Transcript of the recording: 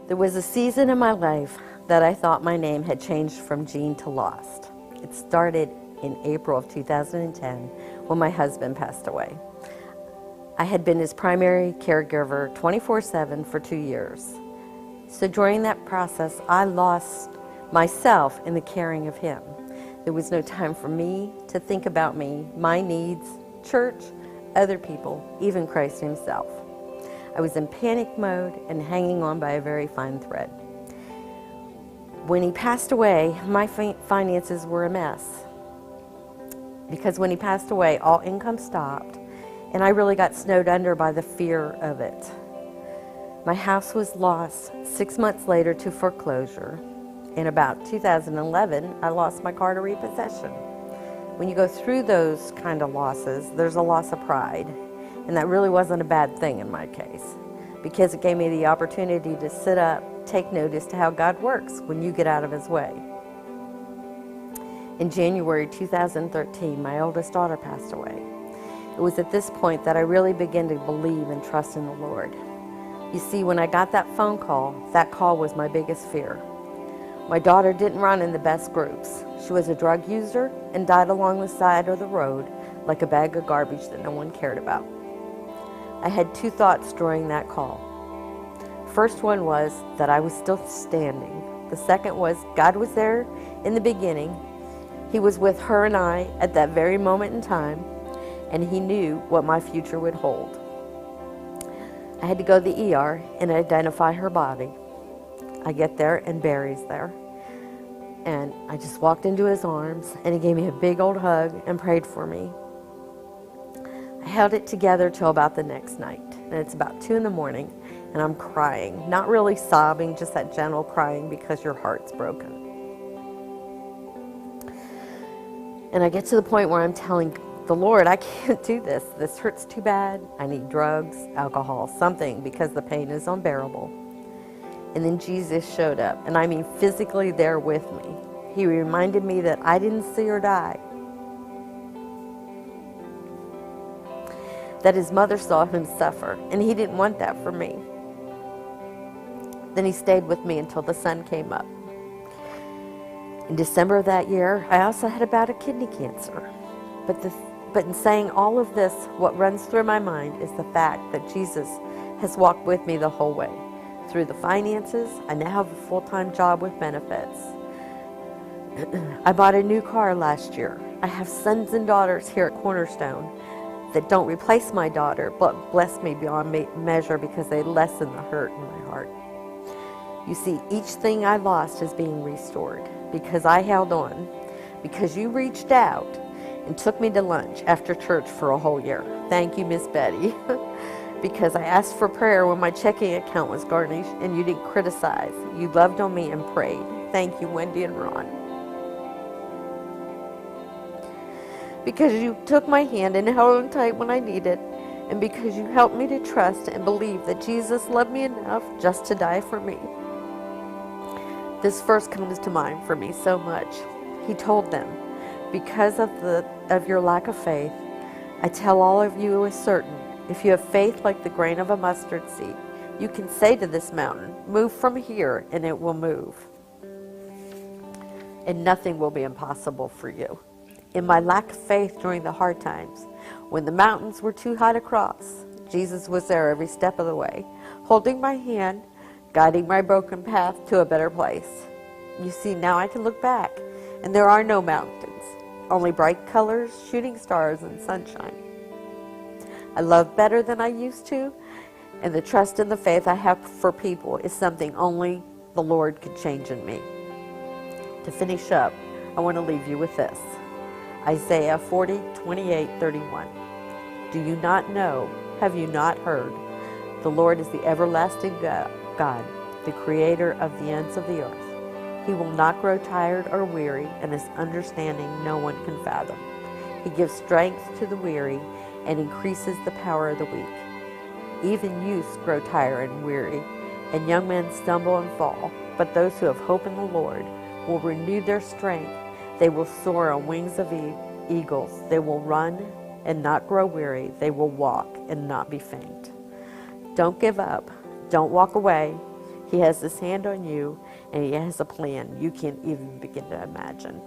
There was a season in my life that I thought my name had changed from Jean to Lost. It started in April of 2010 when my husband passed away. I had been his primary caregiver 24/7 for 2 years. So during that process, I lost myself in the caring of him. There was no time for me to think about me, my needs, church, other people, even Christ himself. I was in panic mode and hanging on by a very fine thread. When he passed away, my finances were a mess. Because when he passed away, all income stopped, and I really got snowed under by the fear of it. My house was lost 6 months later to foreclosure. In about 2011, I lost my car to repossession. When you go through those kind of losses, there's a loss of pride. And that really wasn't a bad thing in my case, because it gave me the opportunity to sit up, take notice to how God works when you get out of his way. In January 2013, my oldest daughter passed away. It was at this point that I really began to believe and trust in the Lord. You see, when I got that phone call, that call was my biggest fear. My daughter didn't run in the best groups. She was a drug user and died along the side of the road like a bag of garbage that no one cared about. I had 2 thoughts during that call. First one was that I was still standing. The second was God was there in the beginning. He was with her and I at that very moment in time, and he knew what my future would hold. I had to go to the ER and identify her body. I get there and Barry's there. And I just walked into his arms and he gave me a big old hug and prayed for me. I held it together till about the next night. And it's about 2 a.m. and I'm crying. Not really sobbing, just that gentle crying because your heart's broken. And I get to the point where I'm telling the Lord, I can't do this. This hurts too bad. I need drugs, alcohol, something, because the pain is unbearable. And then Jesus showed up, and I mean physically there with me. He reminded me that I didn't see her die, that his mother saw him suffer, and he didn't want that for me. Then he stayed with me until the sun came up. In December of that year, I also had a bout of kidney cancer. But in saying all of this, what runs through my mind is the fact that Jesus has walked with me the whole way. Through the finances, I now have a full-time job with benefits. I bought a new car last year. I have sons and daughters here at Cornerstone that don't replace my daughter, but bless me beyond measure because they lessen the hurt in my heart. You see, each thing I lost is being restored because I held on, because you reached out and took me to lunch after church for a whole year. Thank you, Miss Betty. Because I asked for prayer when my checking account was garnished and you didn't criticize. You loved on me and prayed. Thank you, Wendy and Ron. Because you took my hand and held on tight when I needed, and because you helped me to trust and believe that Jesus loved me enough just to die for me. This verse comes to mind for me so much. He told them, because of your lack of faith, I tell all of you with certain, if you have faith like the grain of a mustard seed, you can say to this mountain, move from here, and it will move. And nothing will be impossible for you. In my lack of faith during the hard times, when the mountains were too high to cross, Jesus was there every step of the way, holding my hand, guiding my broken path to a better place. You see, now I can look back, and there are no mountains, only bright colors, shooting stars, and sunshine. I love better than I used to, and the trust and the faith I have for people is something only the Lord could change in me. To finish up, I want to leave you with this. Isaiah 40:28-31. Do you not know? Have you not heard? The Lord is the everlasting God, the creator of the ends of the earth. He will not grow tired or weary, and his understanding no one can fathom. He gives strength to the weary and increases the power of the weak. Even youths grow tired and weary, and young men stumble and fall. But those who have hope in the Lord will renew their strength. They will soar on wings of eagles. They will run and not grow weary. They will walk and not be faint. Don't give up. Don't walk away. He has his hand on you, and he has a plan you can't even begin to imagine.